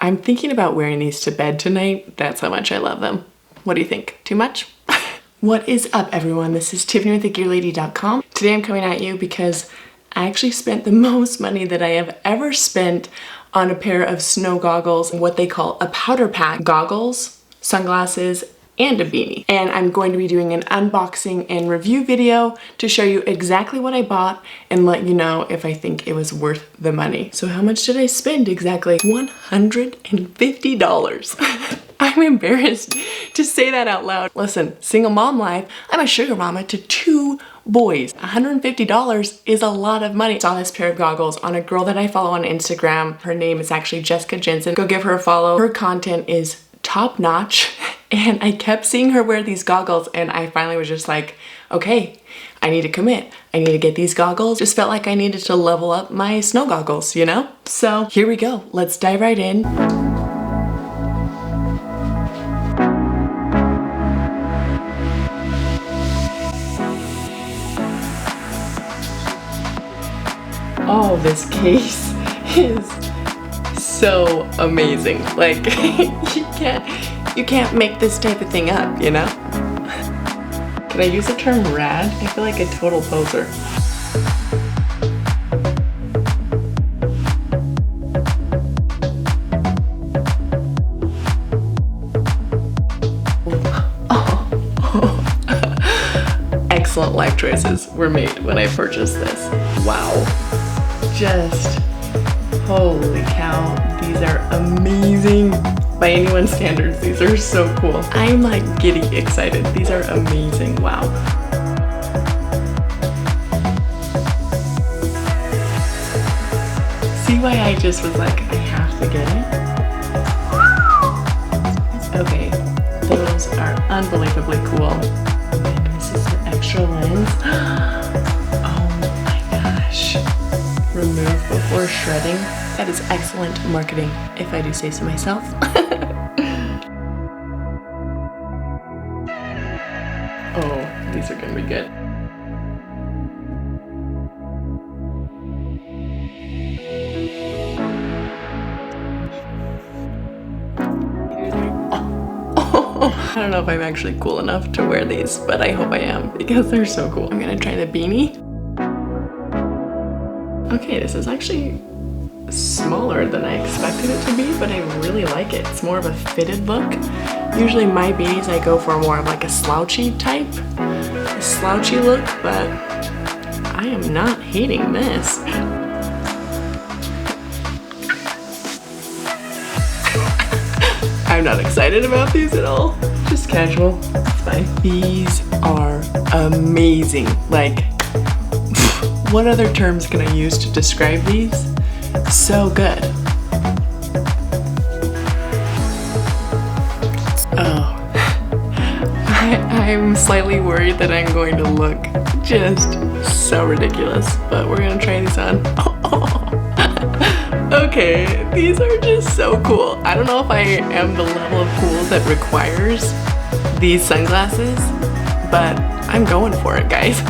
I'm thinking about wearing these to bed tonight. That's how much I love them. What do you think? Too much? What is up, everyone? This is Tiffany with thegearlady.com. Today I'm coming at you because I actually spent the most money that I have ever spent on a pair of snow goggles, what they call a powder pack goggles, sunglasses, and a beanie. And I'm going to be doing an unboxing and review video to show you exactly what I bought and let you know if I think it was worth the money. So how much did I spend exactly? $150. I'm embarrassed to say that out loud. Listen, single mom life, I'm a sugar mama to 2 boys. $150 is a lot of money. I saw this pair of goggles on a girl that I follow on Instagram. Her name is actually Jessica Jensen. Go give her a follow. Her content is top notch. And I kept seeing her wear these goggles and I finally was just like, okay, I need to commit. I need to get these goggles. Just felt like I needed to level up my snow goggles, you know? So here we go. Let's dive right in. Oh, this case is so amazing. Like, you can't make this type of thing up, you know? Can I use the term rad? I feel like a total poser. Excellent life choices were made when I purchased this. Wow. Just holy cow, these are amazing. By anyone's standards, these are so cool. I'm like giddy excited. These are amazing. Wow. See why I just was like, I have to get it? Okay, those are unbelievably cool. And this is the extra lens. Oh my gosh. Remove before shredding. That is excellent marketing, if I do say so myself. Oh, these are gonna be good. I don't know if I'm actually cool enough to wear these, but I hope I am because they're so cool. I'm gonna try the beanie. Okay, this is actually smaller than I expected it to be, but I really like it. It's more of a fitted look. Usually my beanies I go for more of like a slouchy type, a slouchy look, but I am not hating this. I'm not excited about these at all. Just casual, it's fine. These are amazing. Like, what other terms can I use to describe these? So good. Oh, I'm slightly worried that I'm going to look just so ridiculous, but we're gonna try these on. Okay, these are just so cool. I don't know if I am the level of cool that requires these sunglasses, but I'm going for it, guys.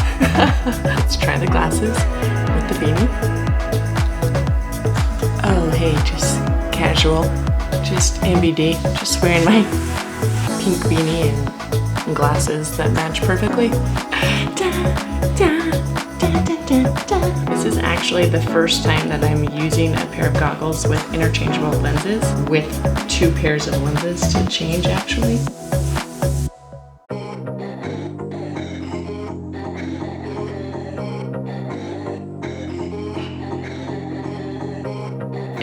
Let's try the glasses with the beanie. Oh, hey, just casual, just MBD, just wearing my pink beanie and glasses that match perfectly. This is actually the first time that I'm using a pair of goggles with interchangeable lenses, with 2 pairs of lenses to change actually.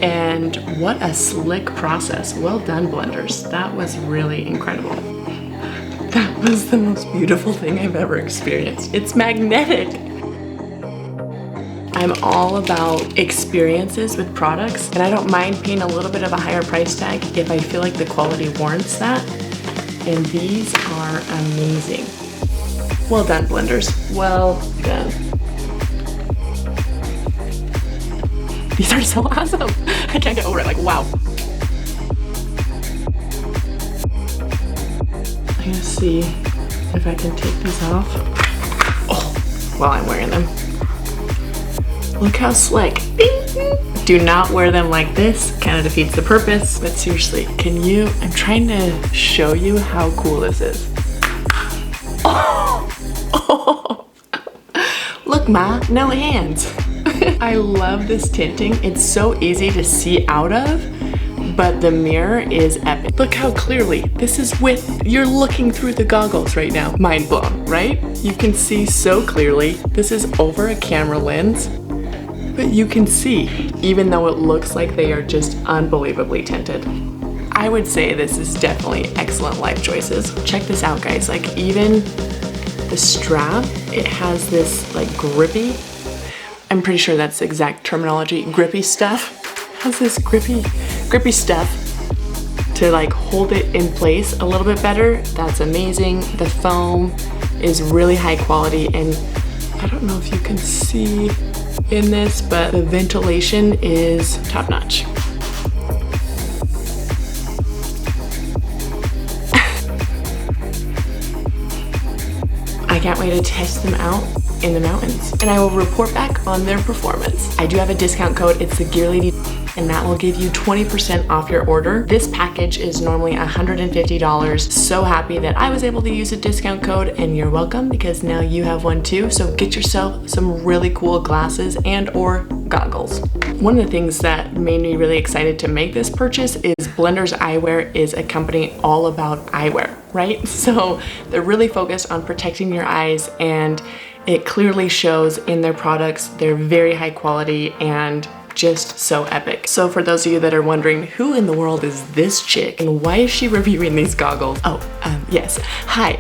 And what a slick process. Well done, Blenders. That was really incredible. That was the most beautiful thing I've ever experienced. It's magnetic. I'm all about experiences with products, and I don't mind paying a little bit of a higher price tag if I feel like the quality warrants that. And these are amazing. Well done, Blenders. Well done. These are so awesome. I can't get over it, like, wow. I'm gonna see if I can take these off. Oh, while I'm wearing them. Look how slick. Bing. Do not wear them like this, kind of defeats the purpose. But seriously, I'm trying to show you how cool this is. Oh. Look, Ma, no hands. I love this tinting. It's so easy to see out of, but the mirror is epic. Look how clearly, this is you're looking through the goggles right now. Mind blown, right? You can see so clearly. This is over a camera lens, but you can see, even though it looks like they are just unbelievably tinted. I would say this is definitely excellent life choices. Check this out, guys. Like, even the strap, it has this like grippy, I'm pretty sure that's the exact terminology, grippy stuff. It has this grippy stuff to like hold it in place a little bit better. That's amazing. The foam is really high quality, and I don't know if you can see in this, but the ventilation is top notch. I can't wait to test them out in the mountains, and I will report back on their performance. I do have a discount code. It's the Gear Lady, and that will give you 20% off your order. This package is normally $150. So happy that I was able to use a discount code, and you're welcome, because now you have one too. So get yourself some really cool glasses and or goggles. One of the things that made me really excited to make this purchase is Blenders Eyewear is a company all about eyewear, right? So they're really focused on protecting your eyes, and it clearly shows in their products. They're very high quality and just so epic. So for those of you that are wondering, who in the world is this chick and why is she reviewing these goggles? Yes. Hi,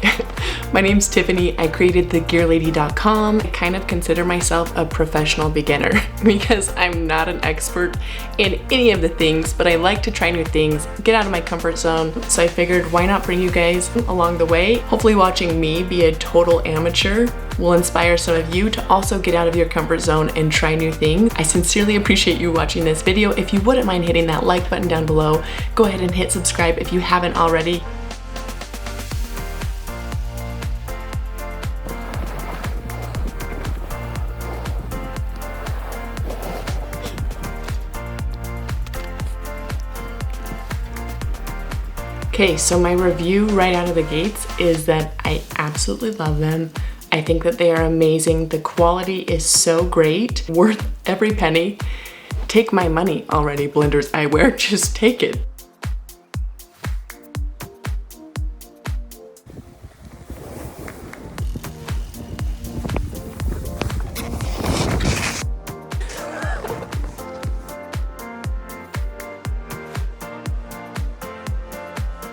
my name's Tiffany. I created thegearlady.com. I kind of consider myself a professional beginner because I'm not an expert in any of the things, but I like to try new things, get out of my comfort zone. So I figured, why not bring you guys along the way? Hopefully watching me be a total amateur will inspire some of you to also get out of your comfort zone and try new things. I sincerely appreciate you watching this video. If you wouldn't mind hitting that like button down below, go ahead and hit subscribe if you haven't already. Okay, so my review right out of the gates is that I absolutely love them. I think that they are amazing. The quality is so great, worth every penny. Take my money already, Blenders Eyewear, just take it.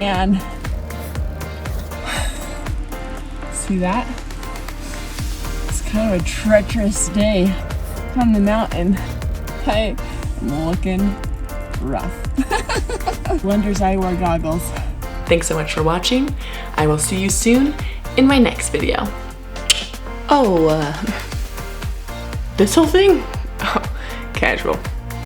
And see that? It's kind of a treacherous day on the mountain. I'm looking rough. Blenders Eyewear goggles. Thanks so much for watching. I will see you soon in my next video. Oh, this whole thing? Oh, casual.